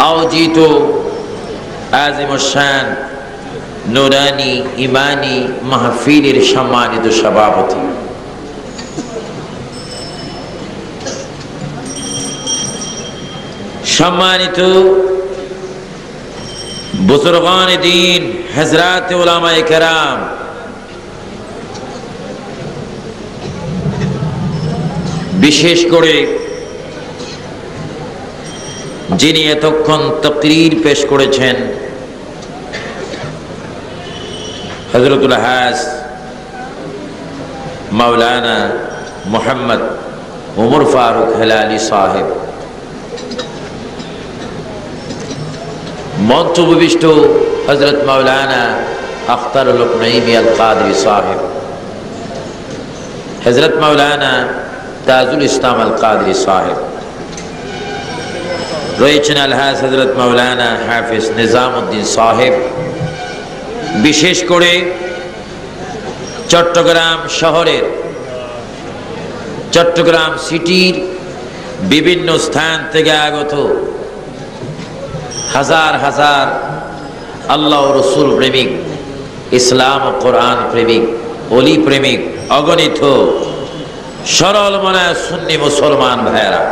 আয়োজিত আজিমুশান নুরানি ইমানি মাহফিলের সম্মানিত সভাপতি, সম্মানিত বুজুর্গানে দ্বীন, হযরত উলামায়ে কেরাম, বিশেষ করে যিনি এতক্ষণ তাকরীর পেশ করেছেন হযরতুল হাজ মাওলানা মুহাম্মদ উমর ফারুক হেলালি সাহেব, মঞ্চ উপবিষ্ট হযরত মাওলানা আখতারুল নাঈমি আল কাদরি সাহেব, হযরত মাওলানা তাজুল ইসলাম আল কাদরি সাহেব, রয়েছেন আলহাজ হযরত মাওলানা হাফিজ নিজামউদ্দিন সাহেব, বিশেষ করে চট্টগ্রাম শহরের, চট্টগ্রাম সিটির বিভিন্ন স্থান থেকে আগত হাজার হাজার আল্লাহ ও রসুল প্রেমিক, ইসলাম ও কোরআন প্রেমিক, অলি প্রেমিক, অগণিত সরল মনা সুন্নি মুসলমান ভাইয়েরা,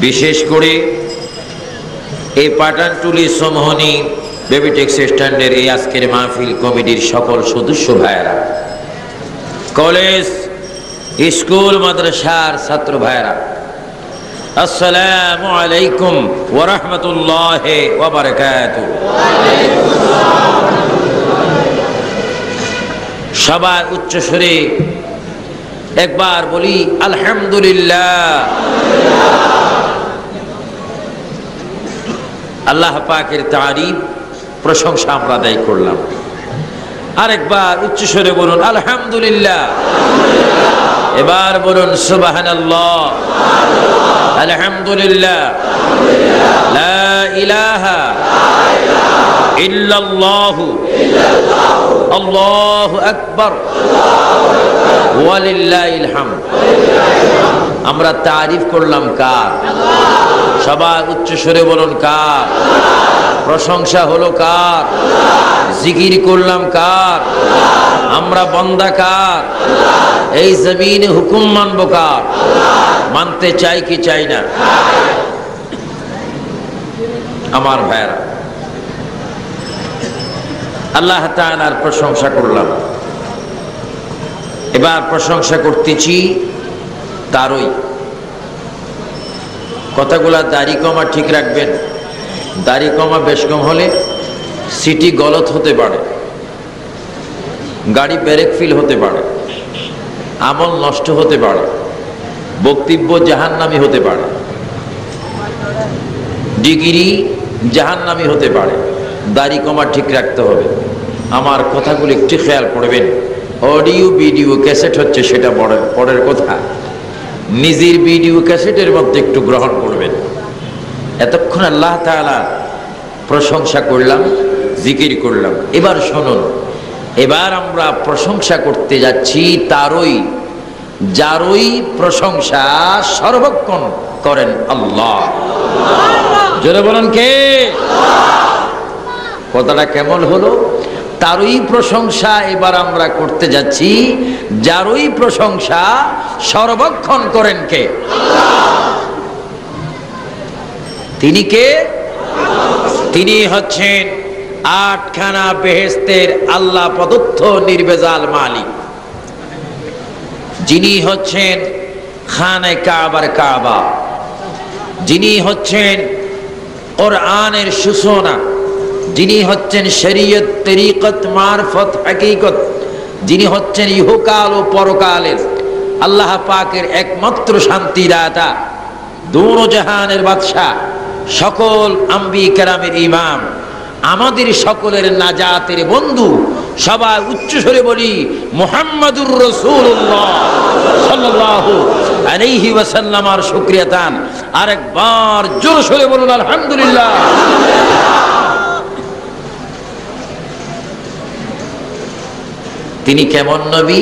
বিশেষ করে এই পাঠানটুলি সমোহনী বেবি ট্যাক্সি স্ট্যান্ডের এই আজকের মাহফিল কমিটির সকল সদস্য ভাইয়েরা, কলেজ স্কুল মাদ্রাসার ছাত্র ভাইয়েরা, আসসালামু আলাইকুম ওয়া রাহমাতুল্লাহি ওয়া বারাকাতুহু। সবাই উচ্চ সুরে একবার বলি আলহামদুলিল্লাহ। আল্লাহ পাকের তারিফ প্রশংসা আমরা আদায় করলাম। আরেকবার উচ্চ স্বরে বলুন আলহামদুলিল্লাহ। এবার বলুন সুবহানাল্লাহ, আলহামদুলিল্লাহ, লা ইলাহা ইল্লাল্লাহ, আল্লাহু আকবার, ওয়ালিল্লাহিল হামদ। আমরা তারিফ করলাম কার? সবাই উচ্চ স্বরে বলুন কার? প্রশংসা হলো কার? জিকির করলাম কার? আমরা বান্দা কার? এই জমিনে হুকুম মানব কার? মানতে চাই কি চাই না? আমার ভাইরা, আল্লাহ তাআলার প্রশংসা করলাম। এবার প্রশংসা করতেছি তারই। কথাগুলা দাড়ি কমা ঠিক রাখবেন। দাড়ি কমা বেশ কম হলে সিটি গলত হতে পারে, গাড়ি ব্রেক ফিল হতে পারে, আমল নষ্ট হতে পারে, বক্তব্য জাহান্নামী হতে পারে, ডিগ্রি জাহান্নামী হতে পারে। দাড়ি কমা ঠিক রাখতে হবে। আমার কথাগুলো একটু খেয়াল করবেন। অডিও ভিডিও ক্যাসেট হচ্ছে, সেটা পরের কথা। নিজের ভিডিও ক্যাসেটের মধ্যে একটু গ্রহণ করবেন। এতক্ষণ আল্লাহ তাআলা প্রশংসা করলাম, জিকির করলাম। এবার শুনুন, এবার আমরা প্রশংসা করতে যাচ্ছি তারই, যারই প্রশংসা সর্বক্ষণ করেন আল্লাহ। জোরে বলেন কে? কথাটা কেমন হলো? তারই প্রশংসা এবার আমরা করতে যাচ্ছি, যারই প্রশংসা সর্বক্ষণ করেন কে? তিনি কে? তিনি হচ্ছেন আটখানা বেহেশতের আল্লাহ প্রদত্ত নির্ভেজাল মালিক, যিনি হচ্ছেন খানে কাবার কাবা, যিনি হচ্ছেন কোরআনের সূচনা, যিনি হচ্ছেন শরীয়ত, তরিকত, মারফত, হাকিকত, যিনি হচ্ছেন ইহকাল ও পরকালের আল্লাহ পাকের একমাত্র শান্তিদাতা, দোনো জাহানের বাদশা, সকল আম্বিয়া কেরামের ইমাম, আমাদের সকলের নাজাতের বন্ধু। সবাই উচ্চ স্বরে বলি মুহাম্মাদুর রাসূলুল্লাহ সাল্লাল্লাহু আলাইহি ওয়াসাল্লাম। আর শুকরিয়া দান আরেকবার জোর স্বরে বলুন আলহামদুলিল্লাহ। তিনি কেমন নবী?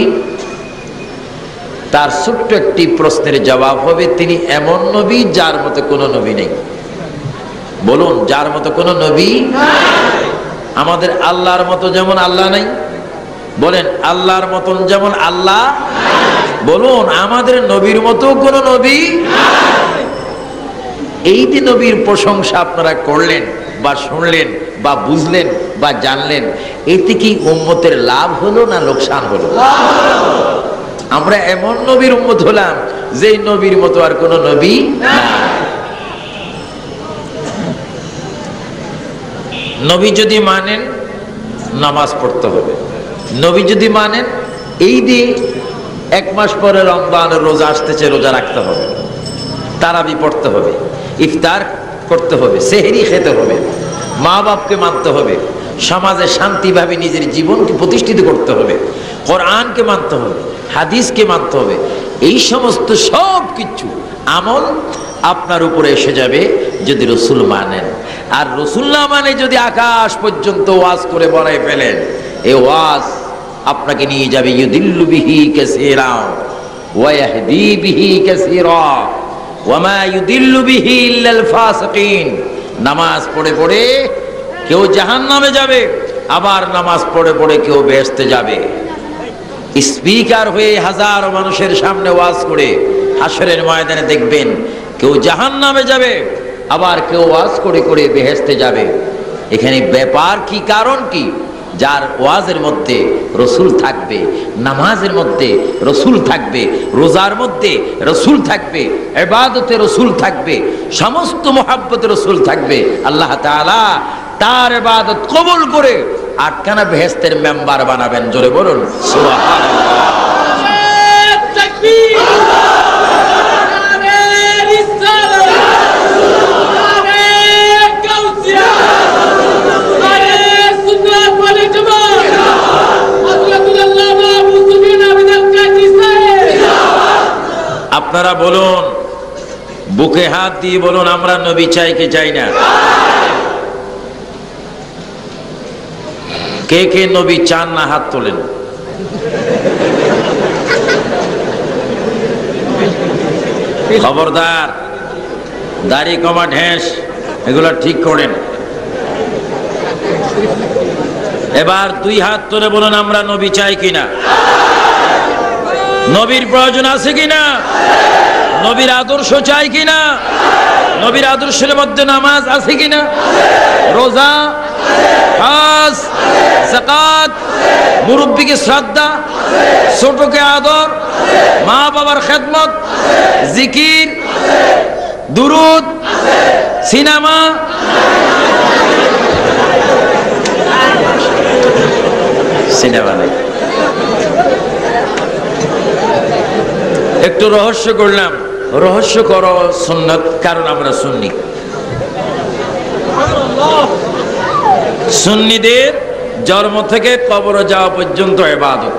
তার ছোট্ট একটি প্রশ্নের জবাব হবে, তিনি এমন নবী যার মতো কোনো নবী নেই। বলুন, যার মতো কোনো নবী নাই। আমাদের আল্লাহর মতো যেমন আল্লাহ নাই, বলেন আল্লাহর মতন যেমন আল্লাহ নাই। বলুন, আমাদের নবীর মতো কোনো নবী নাই। এই যে নবীর প্রশংসা আপনারা করলেন বা শুনলেন বা বুঝলেন বা জানলেন, এতে কি উম্মতের লাভ হলো না লোকসান হলো? আমরা এমন নবীর উম্মত হলাম যে নবীর মতো আর কোনো নবী নাই। নবী যদি মানেন নামাজ পড়তে হবে, নবী যদি মানেন এই দিয়ে 1 মাস পরে রমজানের রোজা আসতেছে, রোজা রাখতে হবে, তারাবি পড়তে হবে, ইফতার করতে হবে, সেহরি খেতে হবে, মা বাপকে মানতে হবে, সমাজে শান্তিভাবে নিজের জীবনকে প্রতিষ্ঠিত করতে হবে, কোরআনকে মানতে হবে, হাদিসকে মানতে হবে। এই সমস্ত সব কিছু আমল আপনার উপরে এসে যাবে যদি রসুল মানেন। আর রসুল না মানে যদি আকাশ পর্যন্ত ওয়াজ করে বড়াই ফেলেন, এই ওয়াজ আপনাকে নিয়ে যাবে ইউদিল্লু বিহি কাসীরা ওয়া ইয়াহদি বিহি কাসীরা ওয়া মা ইউদিল্লু বিহি ইল্লাল ফাসিকিন। নামাজ পড়ে পড়ে কেউ জাহান্নামে যাবে, আবার নামাজ পড়ে পড়ে কেউ বেহেশতে যাবে। স্পিকার হয়ে হাজার মানুষের সামনে ওয়াজ করে হাসরের ময়দানে দেখবেন কেউ জাহান্নামে যাবে, আবার কেউ ওয়াজ করে করে বেহেশতে যাবে। এখানে ব্যাপার কি, কারণ কি? যার ওয়াজের মধ্যে রসুল থাকবে, নামাজের মধ্যে রসুল থাকবে, রোজার মধ্যে রসুল থাকবে, ইবাদতে রসুল থাকবে, সমস্ত মুহাব্বতে রসুল থাকবে, আল্লাহ তাআলা তার ইবাদত কবুল করে 8খানা বেহেশতের মেম্বার বানাবেন। জোরে বলুন সুবহানাল্লাহ। আপনারা বলুন, বুকে হাত দিয়ে বলুন, আমরা নবী চাই কি চাই না? কে কে নবী চান না হাত তোলেন। খবরদার, দাড়ি কমা ঢেঁস এগুলো ঠিক করেন। এবার 2 হাত তুলে বলুন, আমরা নবী চাই কিনা? নবীর প্রয়োজন আছে কিনা? নবীর আদর্শ চাই কিনা? নবীর আদর্শের মধ্যে নামাজ আছে কিনা? রোজা, হজ, যাকাত, মুরব্বিকে শ্রদ্ধা, ছোটকে আদর, মা বাবার খেদমত, জিকির, দুরুদ, সিনেমা, সিনেমা নাই। একটু রহস্য করলাম, রহস্য করো সুন্নাত, কারণ আমরা সুন্নি। সুন্নিদের জন্ম থেকে কবরে যাওয়া পর্যন্ত ইবাদত,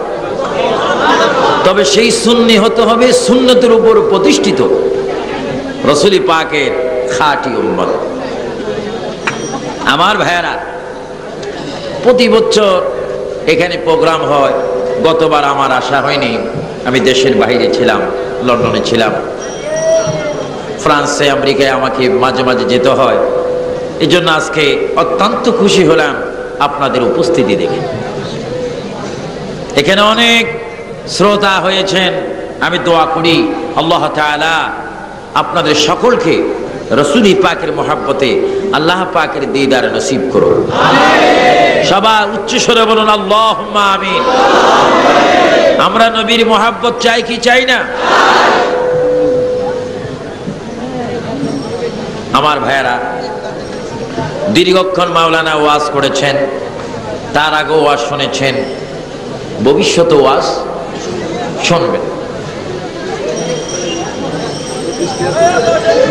তবে সেই সুন্নি হতে হবে সুন্নতের উপর প্রতিষ্ঠিত, রাসূল পাকের খাঁটি উম্মত। আমার ভাইয়েরা, প্রতি বছর এখানে প্রোগ্রাম হয়। গতবার আমার আসা হয়নি, আমি দেশের বাইরে ছিলাম, লন্ডনে ছিলাম, ফ্রান্সে, আমেরিকায় আমাকে মাঝে মাঝে যেতে হয়। এই জন্য আজকে অত্যন্ত খুশি হলাম আপনাদের উপস্থিতি দেখে। এখানে অনেক শ্রোতা হয়েছেন, আমি দোয়া করি আল্লাহ তাআলা আপনাদের সকলকে রাসূল পাকের মহব্বতে আল্লাহ পাকের দিদার নসিব করুন। সবাই উচ্চ স্বরে বলুন আল্লাহুম্মা আমিন। আমরা নবীর মহব্বত চাই কি চাই না? আমার ভাইয়েরা, দীর্ঘক্ষণ মাওলানা ওয়াজ করেছেন, তার আগেও ওয়াজ শুনেছেন, ভবিষ্যতে ওয়াজ শুনবেন।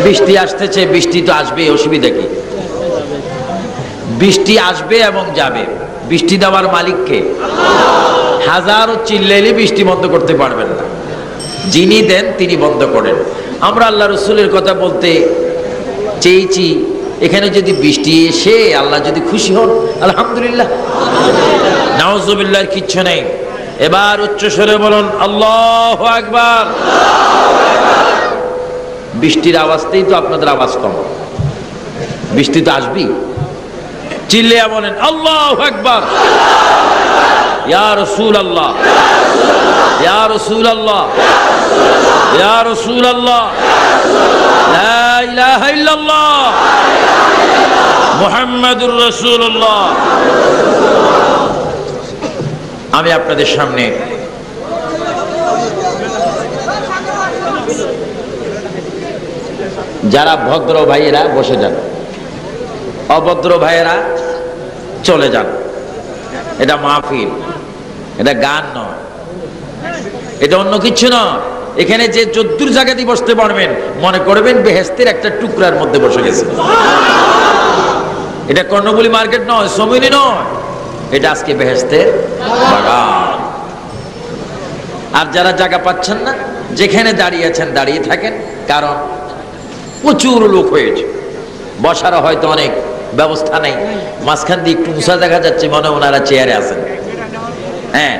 বৃষ্টি আসতেছে, বৃষ্টি তো আসবে, অসুবিধা কি? বৃষ্টি আসবে এবং যাবে। বৃষ্টি দেওয়ার মালিককে হাজারো চিল্লাইলে বৃষ্টি বন্ধ করতে পারবেন না, যিনি দেন তিনি বন্ধ করেন। আমরা আল্লাহ রসুলের কথা বলতে চেয়েছি, এখানে যদি বৃষ্টি এসে আল্লাহ যদি খুশি হন আলহামদুলিল্লাহ, নাউজুবিল্লাহর কিচ্ছু নেই। এবার উচ্চ স্বরে বলুন আল্লাহু আকবার। বৃষ্টির আওয়াজতেই তো আপনাদের আওয়াজ কম, বৃষ্টি তো আসবি। চিল্লিয়া বলেন আল্লাহু আকবার। ইয়া রাসূলুল্লাহ, ইয়া রাসূলুল্লাহ, ইয়া রাসূলুল্লাহ, লা ইলাহা ইল্লাল্লাহ মুহাম্মাদুর রাসূলুল্লাহ। আমি আপনাদের সামনে যারা ভদ্র ভাইয়েরা বসে যান, অভদ্র ভাইয়েরা চলে যান। এটা মাহফিল, এটা গান নয়, এটা অন্য কিছু নয়। এখানে যে চতুর জায়গাতে বসতে পারবেন মনে করবেন বেহেশতের একটা টুকরার মধ্যে বসে গেছে। এটা কর্ণফুলী মার্কেট নয়, সমিনি নয়, এটা আজকে বেহেশতের বাগান। আর যারা জায়গা পাচ্ছেন না, যেখানে দাঁড়িয়ে আছেন দাঁড়িয়ে থাকেন, কারণ প্রচুর লোক হয়েছে, বসারও হয়তো অনেক ব্যবস্থা নেই। মাঝখান দিয়ে একটু উঁচা দেখা যাচ্ছে, মনে ওনারা চেয়ারে আছেন। হ্যাঁ,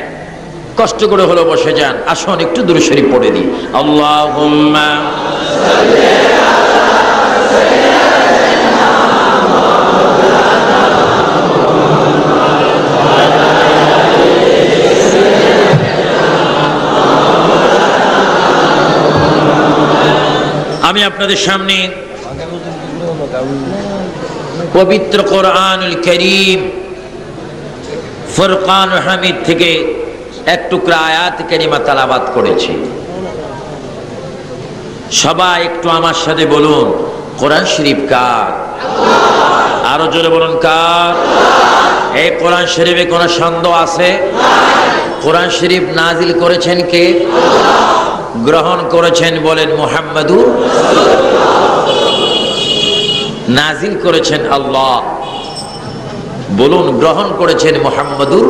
কষ্ট করে হলো বসে যান। আসুন একটু দুরূদ শরীফ পড়ে দিই। আল্লাহুম্মা আমি আপনাদের সামনে পবিত্র কোরআনুল কারীম ফুরকান হামিদ থেকে এক টুকরা আয়াত কারিমা তেলাওয়াত করেছি। সবাই একটু আমার সাথে বলুন, কোরআন শরীফ কার? আরো জোরে বলুন, কার? এই কোরআন শরীফে কোনো সন্দেহ আছে? কোরআন শরীফ নাজিল করেছেন কে? গ্রহণ করেছেন বলেন মুহাম্মাদুর। নাজিল করেছেন আল্লাহ, বলুন গ্রহণ করেছেন মুহাম্মাদুর।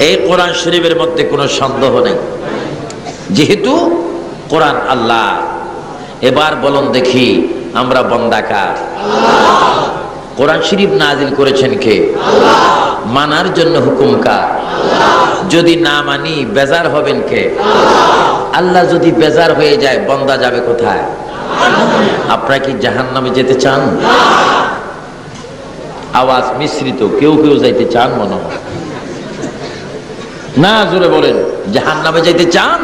এই কোরআন শরীফের মধ্যে কোনো সন্দেহ নেই, যেহেতু কোরআন আল্লাহ। এবার বলুন দেখি, আমরা বান্দা কার? কোরআন শরীফ নাজিল করেছেন কে? মানার জন্য হুকুম কার? যদি না মানি বেজার হবেন কে? আল্লাহ যদি বেজার হয়ে যায় বান্দা যাবে কোথায়? আপনারা কি জাহান্নামে যেতে চান? আওয়াজ মিশ্রিত, কেউ কেউ যাইতে চান মনে হয় না। জোরে বলেন, জাহান্নামে যাইতে চান?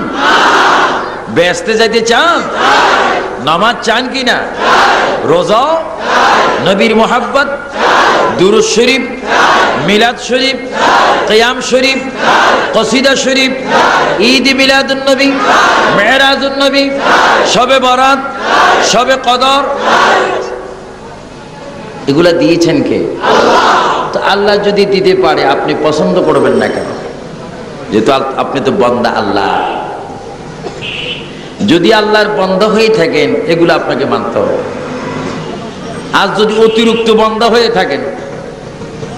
বেহেশতে যাইতে চান? নামাজ চান কিনা? রোজা, নবীর মুহাব্বত, দুরূদ শরীফ, মিলাদ শরীফ, কিয়াম শরীফ, কসিদা শরীফ, ঈদ মিলাদুন নবী, মেরাজুন নবী, শবে বরাত, শবে কদর, এগুলা দিয়েছেন কে? তো আল্লাহ যদি দিতে পারে আপনি পছন্দ করবেন না কেন? যেহেতু আপনি তো বান্দা আল্লাহ। যদি আল্লাহর বান্দা হয়ে থাকেন এগুলো আপনাকে মানতে হবে। আর যদি অতিরিক্ত বান্দা হয়ে থাকেন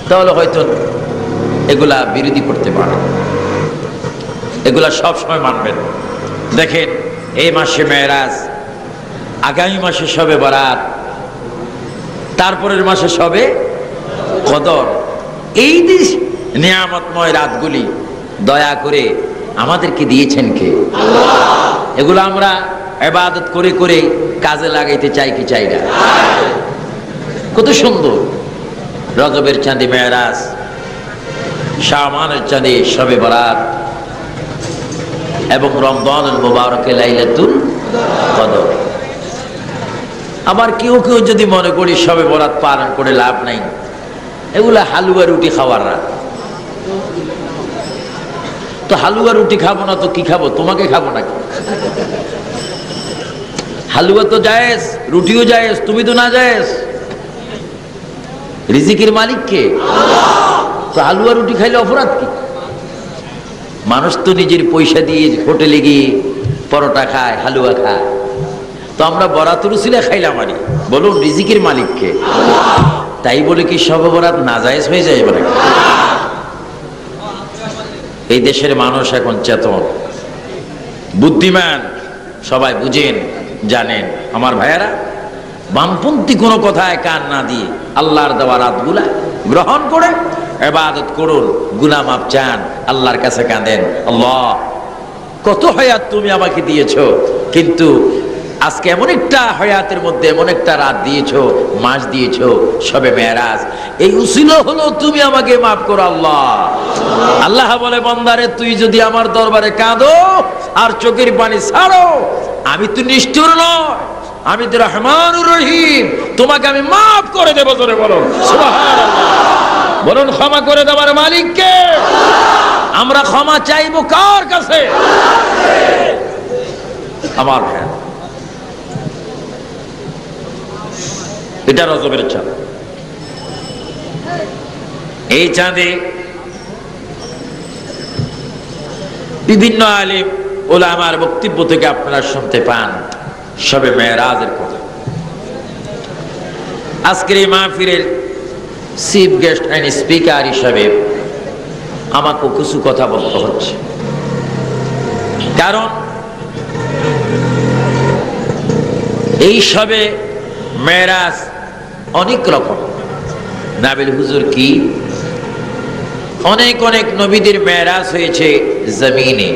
তাহলে হয়তো এগুলা বিরোধী করতে পারে। এগুলা সব সময় মানবেন। দেখেন, এই মাসে মেরাজ, আগামী মাসে শবে বরাত, তারপরের মাসে শবে কদর। এই নিয়ামতময় রাতগুলি দয়া করে আমাদেরকে দিয়েছেন কে? এগুলো আমরা ইবাদত করে করে কাজে লাগাইতে চাই কি চাই না? কত সুন্দর! রজবের চাঁদে মেরাজ, শাবানের চাঁদে শবে বরাত এবং রমজানুল মুবারকে লাইলাতুল কদর। আবার কেউ কেউ যদি মনে করি শবে বরাত পালন করে লাভ নাই, এগুলা হালুয়া রুটি খাওয়ার রাত। তো হালুয়া রুটি খাবো না তো কি খাবো? তোমাকে খাবো নাকি? হালুয়া তো জায়েজ, রুটিও জায়েজ, তুমি তো না জায়েজ। রিজিকের মালিক কে? তো হালুয়া রুটি খাইলে অপরাধ কি? মানুষ তো নিজের পয়সা দিয়ে হোটেলে গিয়ে পরোটা খায়, হালুয়া খায়। তো আমরা বরাত রুসিলা খাইলাম, আনি বলুন রিজিকের মালিক কে? তাই বলে কি শবে বরাত নাজায়েজ হয়ে যায়? বলে এই দেশের মানুষ এখন চেতন, বুদ্ধিমান, সবাই বুঝেন, জানেন। আমার ভাইয়েরা, বামপন্থী কোনো কথায় কান না দিয়ে আল্লাহর দেওয়া রাতগুলা গ্রহণ করে ইবাদত করুন, গুনাহ মাফ চান, আল্লাহর কাছে কাঁদেন, আল্লাহ কত হায়াত তুমি আমাকে দিয়েছো, কিন্তু আজকে এমন একটা হায়াতের মধ্যে এমন একটা রাত দিয়েছো, মাস দিয়েছো, শবে মেরাজ। এই উসিলা হলো তুমি আমাকে মাফ করো আল্লাহ। আল্লাহ বলে, বান্দারে তুই যদি আমার দরবারে কাঁদো আর চোখের পানি ছাড়ো, আমি তো নিষ্ঠুর নয়, আমি তো রহমানুর রহিম, তোমাকে আমি মাফ করে দেবো। জোরে বলো সুবহানাল্লাহ। বলুন, ক্ষমা করে দেওয়ার মালিক কে? আমরা ক্ষমা চাইবো কার কাছে? আমার ভাই, এটা রজবের চাঁদ। এই চাঁদে বিভিন্ন আলিম ওলামার বক্তব্য থেকে আপনারা শুনতে পান শবে মেরাজের কথা। আজকের এই মাহফিলের চিফ গেস্ট এন্ড স্পিকার হিসাবে আমাকে কিছু কথা বলতে হচ্ছে, কারণ এই শবে মেরাজ অনেক রকম। নাবিল হুজুর কি অনেক অনেক নবীদের মেরাজ হয়েছে জমিনে,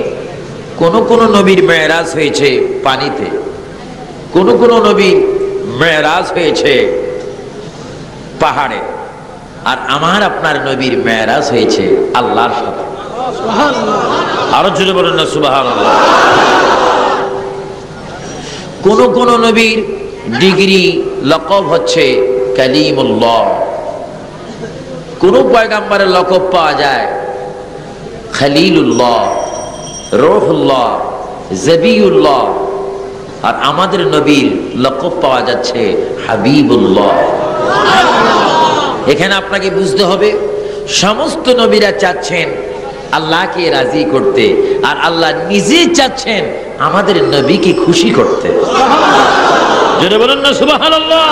কোন কোন নবীর মেরাজ হয়েছে পানিতে, কোন কোন নবীর মেরাজ হয়েছে পাহাড়ে, আর আমার আপনার নবীর মেরাজ হয়েছে আল্লাহর সাথে। আরো জোরে বলুন না সুবহানাল্লাহ। কোন কোন নবীর ডিগ্রি লকব হচ্ছে কালিমুল্লাহ, কোন পয়গাম্বরের লকব পাওয়া যায় খলিলুল্লাহ, রূহুল্লাহ, জবিউল্লাহ, আর আমাদের নবীর লকব পাওয়া যাচ্ছে হাবিবুল্লাহ। এখানে আপনাকে বুঝতে হবে, সমস্ত নবীরা চাচ্ছেন আল্লাহকে রাজি করতে, আর আল্লাহ নিজে চাচ্ছেন আমাদের নবীকে খুশি করতে। জোরে বলুন না সুবহানাল্লাহ।